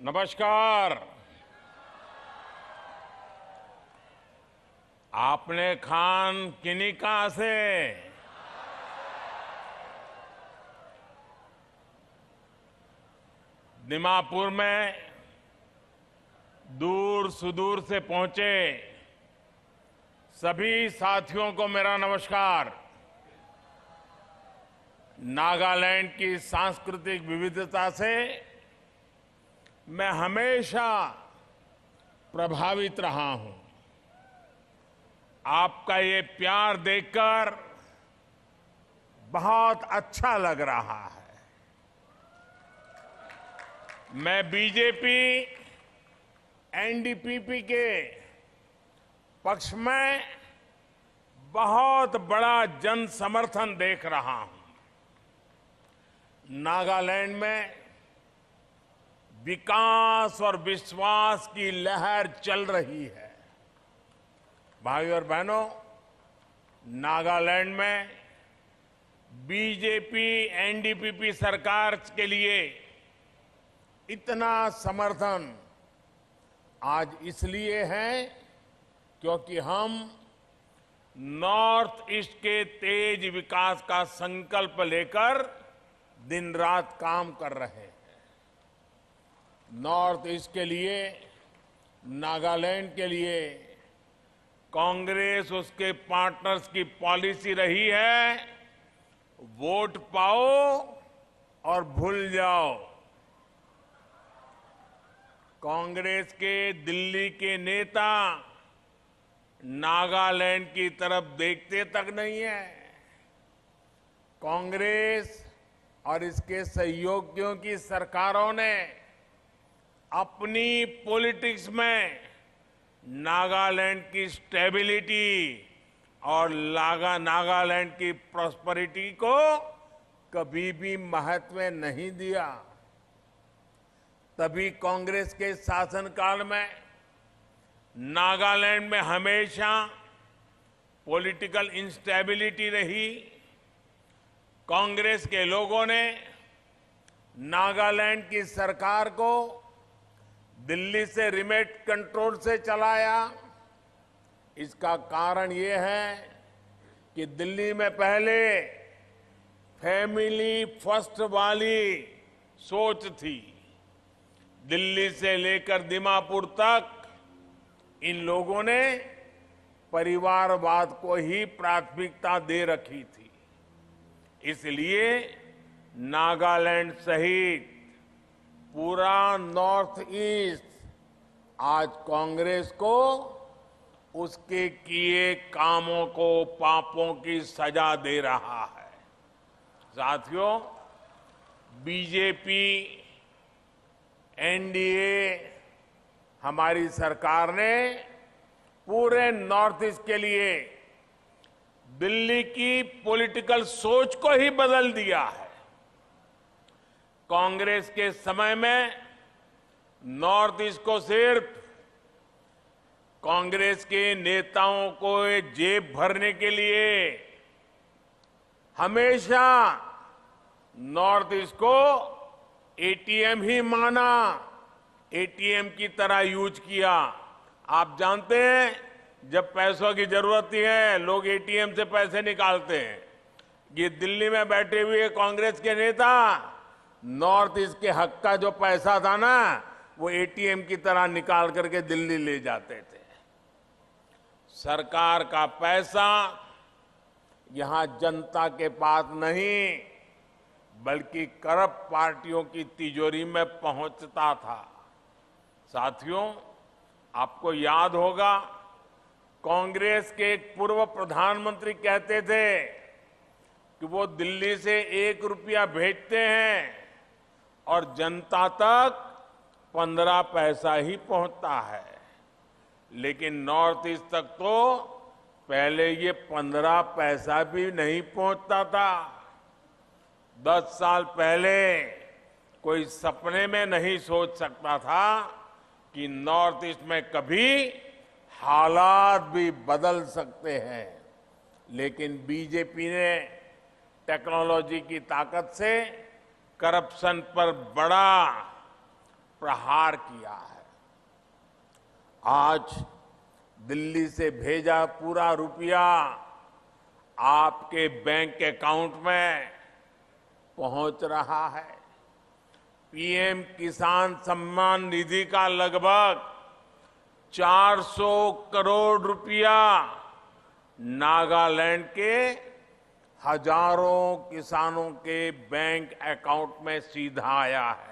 नमस्कार। आपने खान किन्हीं कहां से? दीमापुर में दूर सुदूर से पहुंचे सभी साथियों को मेरा नमस्कार। नागालैंड की सांस्कृतिक विविधता से मैं हमेशा प्रभावित रहा हूं। आपका ये प्यार देखकर बहुत अच्छा लग रहा है। मैं बीजेपी एनडीपीपी के पक्ष में बहुत बड़ा जन समर्थन देख रहा हूं। नागालैंड में विकास और विश्वास की लहर चल रही है। भाइयों और बहनों, नागालैंड में बीजेपी एनडीपीपी सरकार के लिए इतना समर्थन आज इसलिए है क्योंकि हम नॉर्थ ईस्ट के तेज विकास का संकल्प लेकर दिन रात काम कर रहे हैं। नॉर्थ ईस्ट के लिए, नागालैंड के लिए कांग्रेस उसके पार्टनर्स की पॉलिसी रही है, वोट पाओ और भूल जाओ। कांग्रेस के दिल्ली के नेता नागालैंड की तरफ देखते तक नहीं है। कांग्रेस और इसके सहयोगियों की सरकारों ने अपनी पॉलिटिक्स में नागालैंड की स्टेबिलिटी और नागालैंड की प्रॉस्पेरिटी को कभी भी महत्व नहीं दिया। तभी कांग्रेस के शासनकाल में नागालैंड में हमेशा पॉलिटिकल इंस्टेबिलिटी रही। कांग्रेस के लोगों ने नागालैंड की सरकार को दिल्ली से रिमोट कंट्रोल से चलाया। इसका कारण ये है कि दिल्ली में पहले फैमिली फर्स्ट वाली सोच थी। दिल्ली से लेकर दीमापुर तक इन लोगों ने परिवारवाद को ही प्राथमिकता दे रखी थी। इसलिए नागालैंड सहित पूरा नॉर्थ ईस्ट आज कांग्रेस को उसके किए कामों को, पापों की सजा दे रहा है। साथियों, बीजेपी एनडीए हमारी सरकार ने पूरे नॉर्थ ईस्ट के लिए दिल्ली की पॉलिटिकल सोच को ही बदल दिया है। कांग्रेस के समय में नॉर्थ ईस्ट को सिर्फ कांग्रेस के नेताओं को जेब भरने के लिए हमेशा नॉर्थ ईस्ट को एटीएम ही माना, एटीएम की तरह यूज किया। आप जानते हैं, जब पैसों की जरूरत है लोग एटीएम से पैसे निकालते हैं। ये दिल्ली में बैठे हुए कांग्रेस के नेता नॉर्थ ईस्ट के हक का जो पैसा था ना, वो एटीएम की तरह निकाल करके दिल्ली ले जाते थे। सरकार का पैसा यहां जनता के पास नहीं बल्कि करप्ट पार्टियों की तिजोरी में पहुंचता था। साथियों, आपको याद होगा, कांग्रेस के एक पूर्व प्रधानमंत्री कहते थे कि वो दिल्ली से 1 रुपया भेजते हैं और जनता तक 15 पैसा ही पहुंचता है। लेकिन नॉर्थ ईस्ट तक तो पहले ये 15 पैसा भी नहीं पहुंचता था। 10 साल पहले कोई सपने में नहीं सोच सकता था कि नॉर्थ ईस्ट में कभी हालात भी बदल सकते हैं। लेकिन बीजेपी ने टेक्नोलॉजी की ताकत से करप्शन पर बड़ा प्रहार किया है। आज दिल्ली से भेजा पूरा रुपया आपके बैंक अकाउंट में पहुंच रहा है। पीएम किसान सम्मान निधि का लगभग 400 करोड़ रुपया नागालैंड के हजारों किसानों के बैंक अकाउंट में सीधा आया है।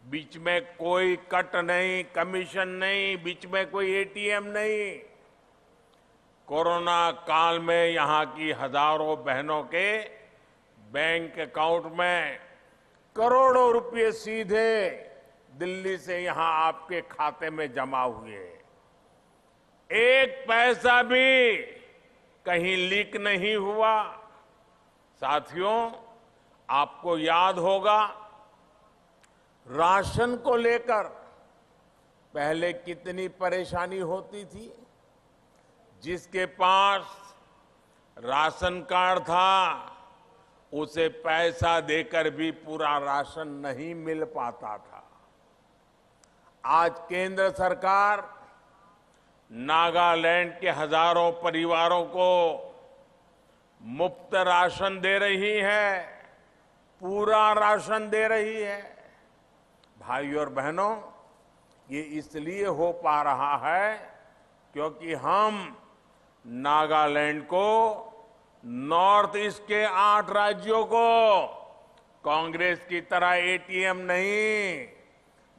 बीच में कोई कट नहीं, कमीशन नहीं, बीच में कोई एटीएम नहीं। कोरोना काल में यहां की हजारों बहनों के बैंक अकाउंट में करोड़ों रुपए सीधे दिल्ली से यहां आपके खाते में जमा हुए। एक पैसा भी कहीं लीक नहीं हुआ। साथियों, आपको याद होगा राशन को लेकर पहले कितनी परेशानी होती थी। जिसके पास राशन कार्ड था उसे पैसा देकर भी पूरा राशन नहीं मिल पाता था। आज केंद्र सरकार नागालैंड के हजारों परिवारों को मुफ्त राशन दे रही है, पूरा राशन दे रही है। भाइयों और बहनों, ये इसलिए हो पा रहा है क्योंकि हम नागालैंड को, नॉर्थ ईस्ट के 8 राज्यों को कांग्रेस की तरह एटीएम नहीं,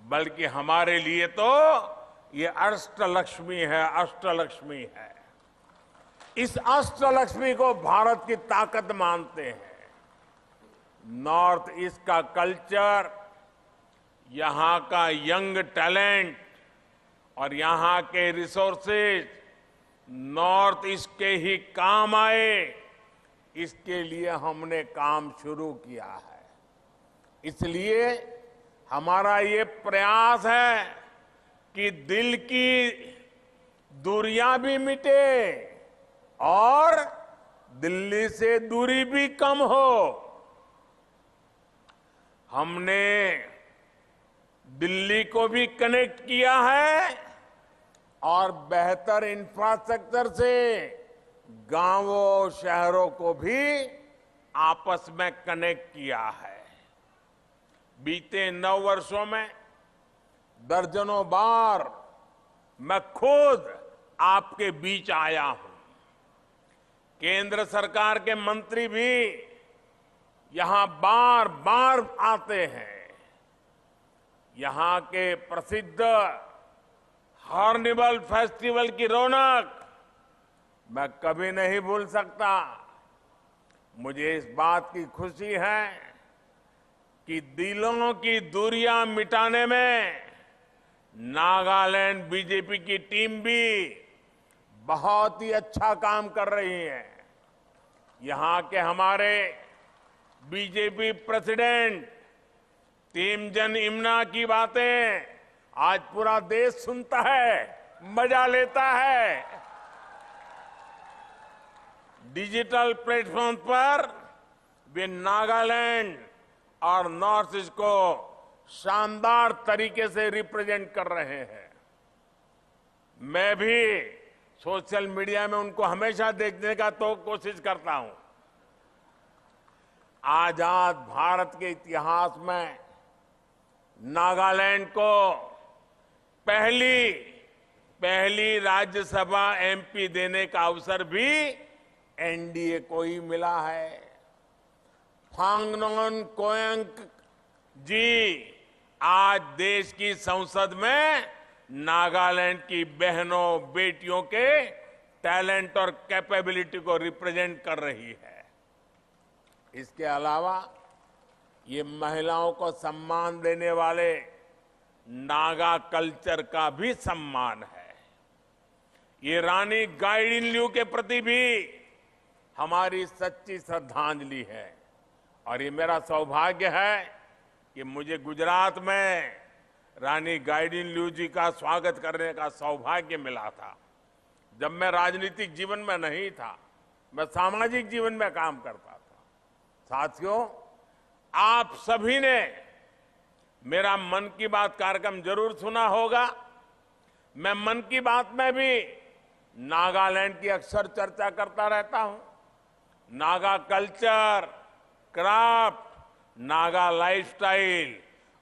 बल्कि हमारे लिए तो ये अष्टलक्ष्मी है, अष्टलक्ष्मी है। इस अष्टलक्ष्मी को भारत की ताकत मानते हैं। नॉर्थ ईस्ट का कल्चर, यहां का यंग टैलेंट और यहां के रिसोर्सेज नॉर्थ ईस्ट के ही काम आए, इसके लिए हमने काम शुरू किया है। इसलिए हमारा ये प्रयास है कि दिल की दूरियां भी मिटे और दिल्ली से दूरी भी कम हो। हमने दिल्ली को भी कनेक्ट किया है और बेहतर इंफ्रास्ट्रक्चर से गांवों, शहरों को भी आपस में कनेक्ट किया है। बीते 9 वर्षों में दर्जनों बार मैं खुद आपके बीच आया हूं। केंद्र सरकार के मंत्री भी यहां बार बार आते हैं। यहां के प्रसिद्ध हॉर्निबल फेस्टिवल की रौनक मैं कभी नहीं भूल सकता। मुझे इस बात की खुशी है कि दिलों की दूरियां मिटाने में नागालैंड बीजेपी की टीम भी बहुत ही अच्छा काम कर रही है। यहां के हमारे बीजेपी प्रेसिडेंट तीमजन इमना की बातें आज पूरा देश सुनता है, मजा लेता है। डिजिटल प्लेटफॉर्म पर वे नागालैंड और नॉर्थ ईस्ट को शानदार तरीके से रिप्रेजेंट कर रहे हैं। मैं भी सोशल मीडिया में उनको हमेशा देखने का तो कोशिश करता हूं। आजाद भारत के इतिहास में नागालैंड को पहली राज्यसभा एमपी देने का अवसर भी एनडीए को ही मिला है। फांगनोन कोयंक जी आज देश की संसद में नागालैंड की बहनों, बेटियों के टैलेंट और कैपेबिलिटी को रिप्रेजेंट कर रही है। इसके अलावा ये महिलाओं को सम्मान देने वाले नागा कल्चर का भी सम्मान है। ये रानी गाइडिनल्यू के प्रति भी हमारी सच्ची श्रद्धांजलि है। और ये मेरा सौभाग्य है कि मुझे गुजरात में रानी गाइडिनल्यू जी का स्वागत करने का सौभाग्य मिला था। जब मैं राजनीतिक जीवन में नहीं था, मैं सामाजिक जीवन में काम करता था। साथियों, आप सभी ने मेरा मन की बात कार्यक्रम जरूर सुना होगा। मैं मन की बात में भी नागालैंड की अक्सर चर्चा करता रहता हूं। Naga culture, craft, Naga lifestyle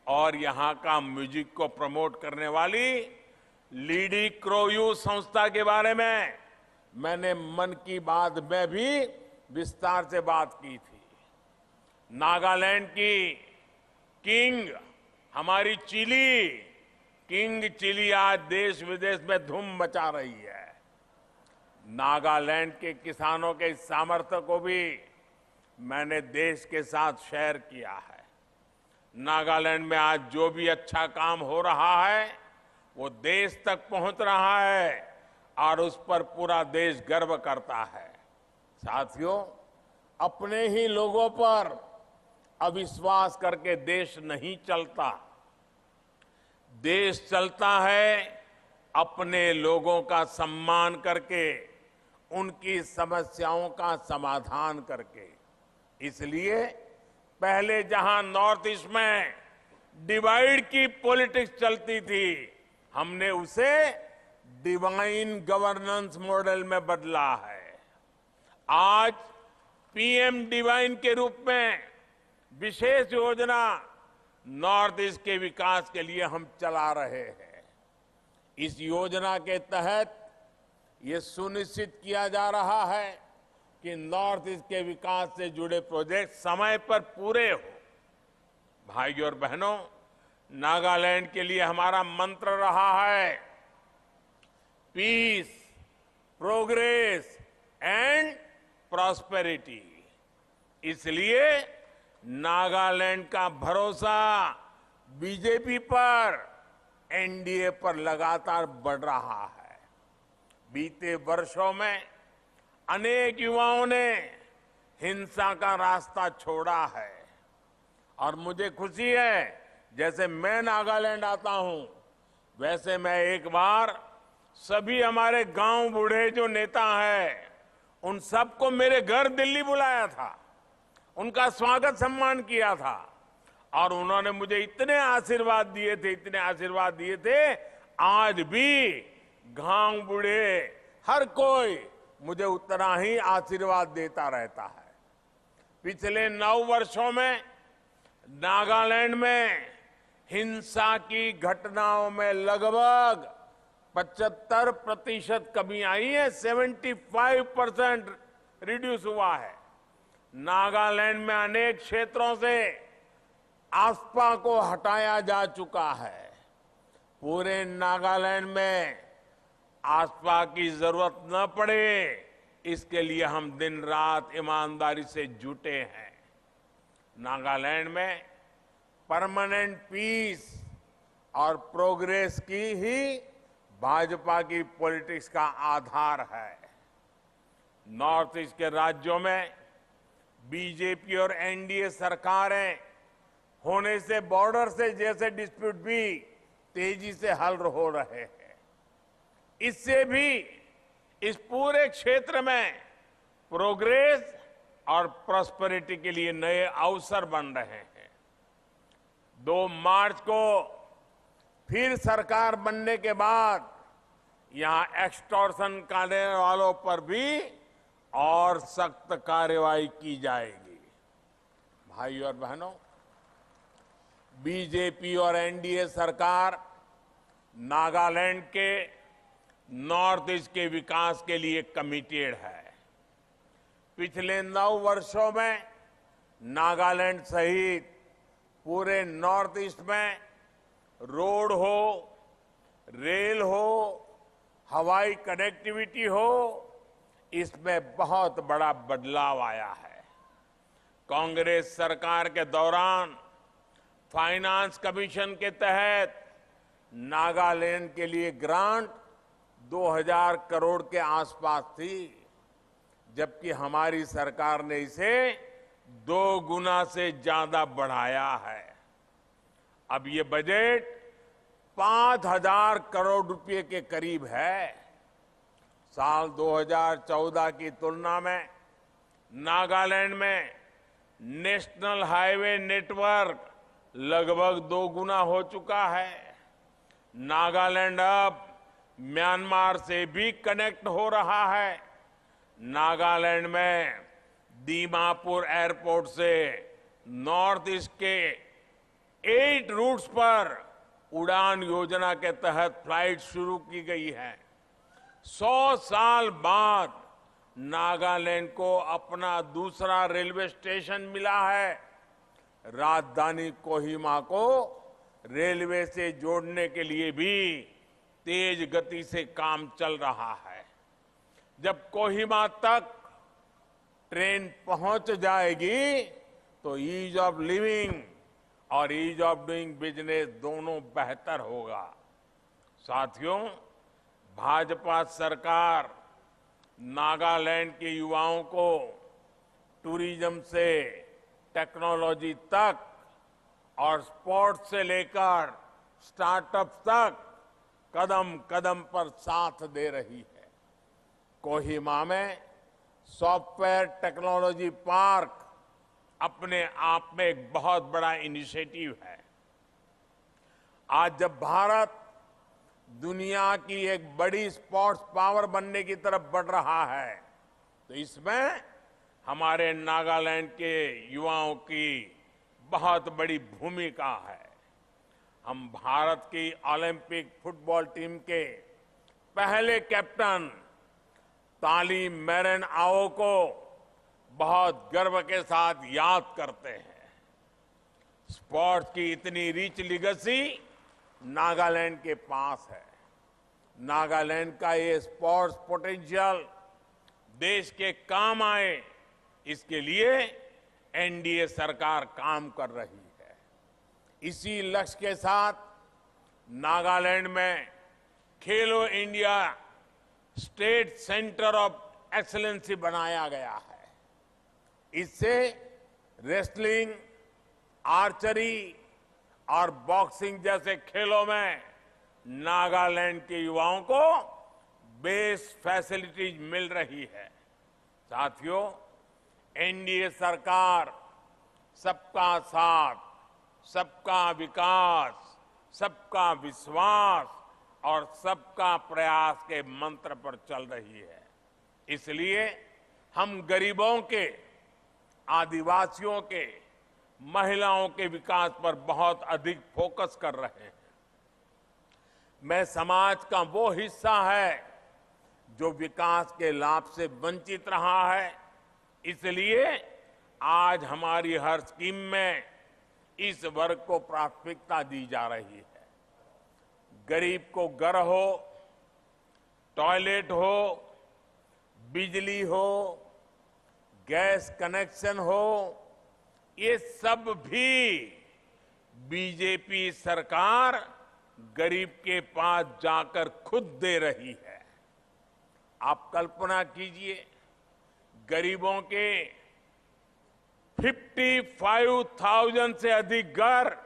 और यहां का म्यूजिक को प्रमोट करने वाली लीडी क्रोयू संस्था के बारे में मैंने मन की बात में भी विस्तार से बात की थी। नागालैंड की किंग हमारी चिली, किंग चिली आज देश विदेश में धूम मचा रही है। नागालैंड के किसानों के इस सामर्थ्य को भी मैंने देश के साथ शेयर किया है। नागालैंड में आज जो भी अच्छा काम हो रहा है वो देश तक पहुंच रहा है और उस पर पूरा देश गर्व करता है। साथियों, अपने ही लोगों पर अविश्वास करके देश नहीं चलता। देश चलता है अपने लोगों का सम्मान करके, उनकी समस्याओं का समाधान करके। इसलिए पहले जहां नॉर्थ ईस्ट में डिवाइड की पॉलिटिक्स चलती थी, हमने उसे डिवाइन गवर्नेंस मॉडल में बदला है। आज पीएम डिवाइन के रूप में विशेष योजना नॉर्थ ईस्ट के विकास के लिए हम चला रहे हैं। इस योजना के तहत ये सुनिश्चित किया जा रहा है कि नॉर्थ ईस्ट के विकास से जुड़े प्रोजेक्ट समय पर पूरे हो। भाइयों और बहनों, नागालैंड के लिए हमारा मंत्र रहा है पीस, प्रोग्रेस एंड प्रॉस्पेरिटी। इसलिए नागालैंड का भरोसा बीजेपी पर, एनडीए पर लगातार बढ़ रहा है। बीते वर्षों में अनेक युवाओं ने हिंसा का रास्ता छोड़ा है और मुझे खुशी है, जैसे मैं नागालैंड आता हूं वैसे मैं एक बार सभी हमारे गांव बूढ़े जो नेता हैं उन सबको मेरे घर दिल्ली बुलाया था, उनका स्वागत सम्मान किया था और उन्होंने मुझे इतने आशीर्वाद दिए थे। आज भी गांव बूढ़े हर कोई मुझे उतना ही आशीर्वाद देता रहता है। पिछले 9 वर्षों में नागालैंड में हिंसा की घटनाओं में लगभग 75% कमी आई है, 75% रिड्यूस हुआ है। नागालैंड में अनेक क्षेत्रों से आस्पा को हटाया जा चुका है। पूरे नागालैंड में आस्पा की जरूरत न पड़े, इसके लिए हम दिन रात ईमानदारी से जुटे हैं। नागालैंड में परमानेंट पीस और प्रोग्रेस की ही भाजपा की पॉलिटिक्स का आधार है। नॉर्थ ईस्ट के राज्यों में बीजेपी और एनडीए सरकारें होने से बॉर्डर से जैसे डिस्प्यूट भी तेजी से हल हो रहे हैं। इससे भी इस पूरे क्षेत्र में प्रोग्रेस और प्रॉस्पेरिटी के लिए नए अवसर बन रहे हैं। 2 मार्च को फिर सरकार बनने के बाद यहां एक्सटॉर्शन करने वालों पर भी और सख्त कार्रवाई की जाएगी। भाइयों और बहनों, बीजेपी और एनडीए सरकार नागालैंड के नॉर्थ ईस्ट के विकास के लिए कमिटेड है। पिछले 9 वर्षों में नागालैंड सहित पूरे नॉर्थ ईस्ट में रोड हो, रेल हो, हवाई कनेक्टिविटी हो, इसमें बहुत बड़ा बदलाव आया है। कांग्रेस सरकार के दौरान फाइनेंस कमीशन के तहत नागालैंड के लिए ग्रांट 2000 करोड़ के आसपास थी, जबकि हमारी सरकार ने इसे 2 गुना से ज्यादा बढ़ाया है। अब ये बजट 5000 करोड़ रुपए के करीब है। साल 2014 की तुलना में नागालैंड में नेशनल हाईवे नेटवर्क लगभग 2 गुना हो चुका है। नागालैंड अब म्यांमार से भी कनेक्ट हो रहा है। नागालैंड में दीमापुर एयरपोर्ट से नॉर्थ ईस्ट के 8 रूट्स पर उड़ान योजना के तहत फ्लाइट शुरू की गई है। 100 साल बाद नागालैंड को अपना दूसरा रेलवे स्टेशन मिला है। राजधानी कोहिमा को रेलवे से जोड़ने के लिए भी तेज गति से काम चल रहा है। जब कोहिमा तक ट्रेन पहुंच जाएगी तो ईज ऑफ लिविंग और ईज ऑफ डूइंग बिजनेस दोनों बेहतर होगा। साथियों, भाजपा सरकार नागालैंड के युवाओं को टूरिज्म से टेक्नोलॉजी तक और स्पोर्ट्स से लेकर स्टार्टअप तक कदम कदम पर साथ दे रही है। कोहिमा में सॉफ्टवेयर टेक्नोलॉजी पार्क अपने आप में एक बहुत बड़ा इनिशिएटिव है। आज जब भारत दुनिया की एक बड़ी स्पोर्ट्स पावर बनने की तरफ बढ़ रहा है, तो इसमें हमारे नागालैंड के युवाओं की बहुत बड़ी भूमिका है। हम भारत की ओलंपिक फुटबॉल टीम के पहले कैप्टन ताली मेरन आओ को बहुत गर्व के साथ याद करते हैं। स्पोर्ट्स की इतनी रिच लिगेसी नागालैंड के पास है। नागालैंड का ये स्पोर्ट्स पोटेंशियल देश के काम आए, इसके लिए एनडीए सरकार काम कर रही है। इसी लक्ष्य के साथ नागालैंड में खेलो India state centre of excellency बनाया गया है। इससे रेसलिंग, आर्चरी और बॉक्सिंग जैसे खेलों में नागालैंड के युवाओं को बेस्ट फैसिलिटीज मिल रही है। साथियों, एनडीए सरकार सबका साथ, सबका विकास, सबका विश्वास और सबका प्रयास के मंत्र पर चल रही है। इसलिए हम गरीबों के, आदिवासियों के, महिलाओं के विकास पर बहुत अधिक फोकस कर रहे हैं। मैं समाज का वो हिस्सा है जो विकास के लाभ से वंचित रहा है, इसलिए आज हमारी हर स्कीम में इस वर्ग को प्राथमिकता दी जा रही है। गरीब को घर हो, टॉयलेट हो, बिजली हो, गैस कनेक्शन हो, ये सब भी बीजेपी सरकार गरीब के पास जाकर खुद दे रही है। आप कल्पना कीजिए, गरीबों के 55,000 से अधिक घर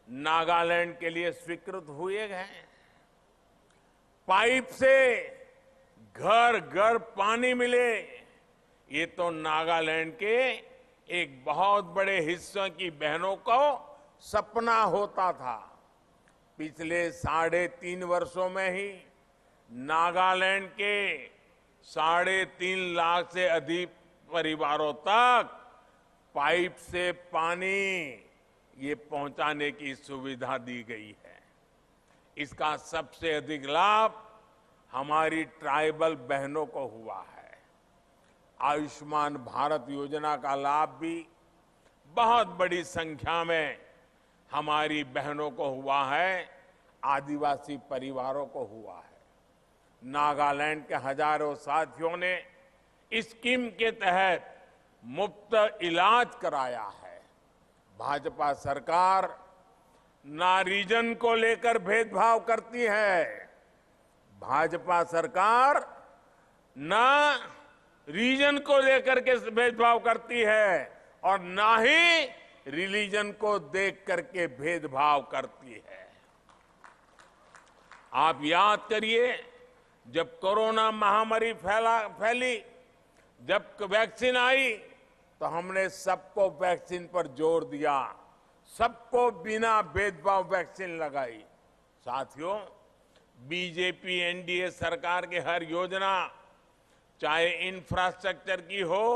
नागालैंड के लिए स्वीकृत हुए हैं। पाइप से घर घर पानी मिले, ये तो नागालैंड के एक बहुत बड़े हिस्से की बहनों को सपना होता था। पिछले 3.5 वर्षों में ही नागालैंड के 3.5 लाख से अधिक परिवारों तक पाइप से पानी ये पहुंचाने की सुविधा दी गई है। इसका सबसे अधिक लाभ हमारी ट्राइबल बहनों को हुआ है। आयुष्मान भारत योजना का लाभ भी बहुत बड़ी संख्या में हमारी बहनों को हुआ है, आदिवासी परिवारों को हुआ है। नागालैंड के हजारों साथियों ने इस स्कीम के तहत मुफ्त इलाज कराया है। भाजपा सरकार ना रीजन को लेकर भेदभाव करती है। भाजपा सरकार ना रीजन को लेकर के भेदभाव करती है और ना ही रिलीजन को देख करके भेदभाव करती है। आप याद करिए, जब कोरोना महामारी फैली, जब वैक्सीन आई, तो हमने सबको वैक्सीन पर जोर दिया। सबको बिना भेदभाव वैक्सीन लगाई। साथियों, बीजेपी एनडीए सरकार की हर योजना, चाहे इंफ्रास्ट्रक्चर की हो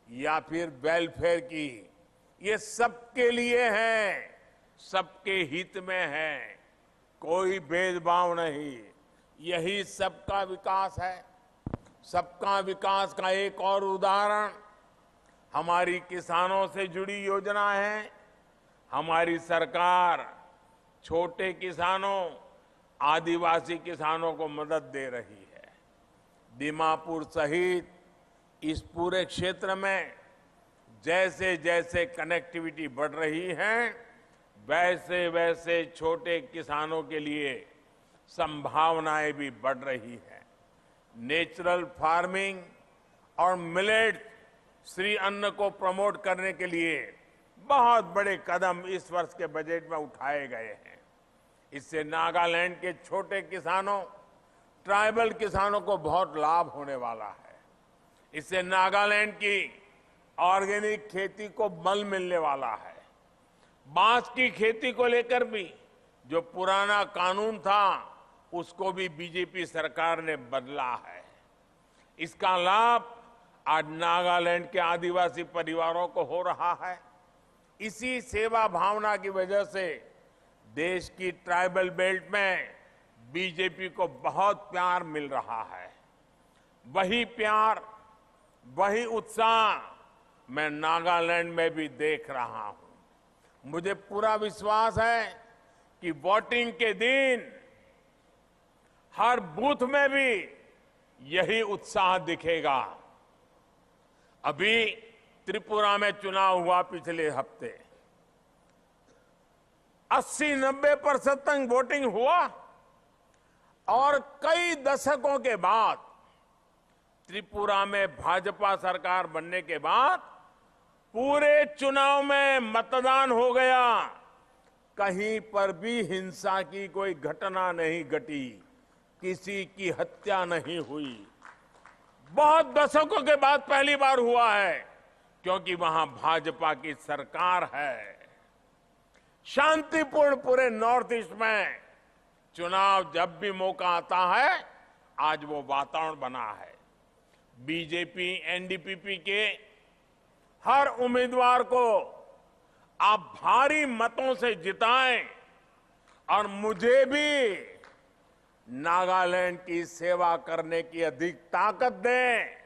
या फिर वेलफेयर की, ये सबके लिए है, सबके हित में है, कोई भेदभाव नहीं। यही सबका विकास है। सबका विकास का एक और उदाहरण हमारी किसानों से जुड़ी योजना है। हमारी सरकार छोटे किसानों, आदिवासी किसानों को मदद दे रही है। दीमापुर सहित इस पूरे क्षेत्र में जैसे जैसे कनेक्टिविटी बढ़ रही है, वैसे वैसे छोटे किसानों के लिए संभावनाएं भी बढ़ रही है। नेचुरल फार्मिंग और मिलेट श्री अन्न को प्रमोट करने के लिए बहुत बड़े कदम इस वर्ष के बजट में उठाए गए हैं। इससे नागालैंड के छोटे किसानों, ट्राइबल किसानों को बहुत लाभ होने वाला है। इससे नागालैंड की ऑर्गेनिक खेती को बल मिलने वाला है। बांस की खेती को लेकर भी जो पुराना कानून था, उसको भी बीजेपी सरकार ने बदला है। इसका लाभ आज नागालैंड के आदिवासी परिवारों को हो रहा है। इसी सेवा भावना की वजह से देश की ट्राइबल बेल्ट में बीजेपी को बहुत प्यार मिल रहा है। वही प्यार, वही उत्साह मैं नागालैंड में भी देख रहा हूं। मुझे पूरा विश्वास है कि वोटिंग के दिन हर बूथ में भी यही उत्साह दिखेगा। अभी त्रिपुरा में चुनाव हुआ पिछले हफ्ते, 80-90% तक वोटिंग हुआ और कई दशकों के बाद त्रिपुरा में भाजपा सरकार बनने के बाद पूरे चुनाव में मतदान हो गया। कहीं पर भी हिंसा की कोई घटना नहीं घटी, किसी की हत्या नहीं हुई। बहुत दशकों के बाद पहली बार हुआ है, क्योंकि वहां भाजपा की सरकार है। शांतिपूर्ण पूरे नॉर्थ ईस्ट में चुनाव जब भी मौका आता है, आज वो वातावरण बना है। बीजेपी एनडीपीपी के हर उम्मीदवार को आप भारी मतों से जिताएं और मुझे भी नागालैंड की सेवा करने की अधिक ताकत दें।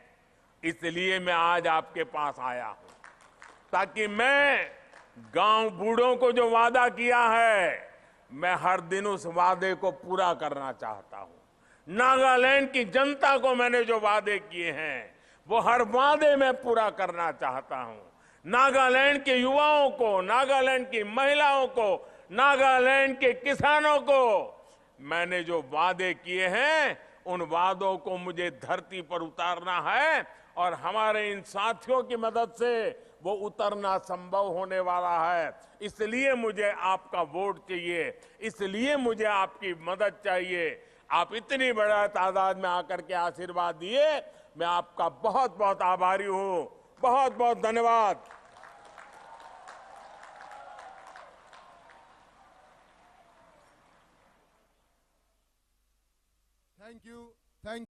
इसलिए मैं आज आपके पास आया हूं, ताकि मैं गांव बूढ़ों को जो वादा किया है, मैं हर दिन उस वादे को पूरा करना चाहता हूं। नागालैंड की जनता को मैंने जो वादे किए हैं, वो हर वादे में पूरा करना चाहता हूं। नागालैंड के युवाओं को, नागालैंड की महिलाओं को, नागालैंड के किसानों को मैंने जो वादे किए हैं, उन वादों को मुझे धरती पर उतारना है और हमारे इन साथियों की मदद से वो उतरना संभव होने वाला है। इसलिए मुझे आपका वोट चाहिए, इसलिए मुझे आपकी मदद चाहिए। आप इतनी बड़ा तादाद में आकर के आशीर्वाद दिए, मैं आपका बहुत बहुत आभारी हूं। बहुत बहुत धन्यवाद। Thank you.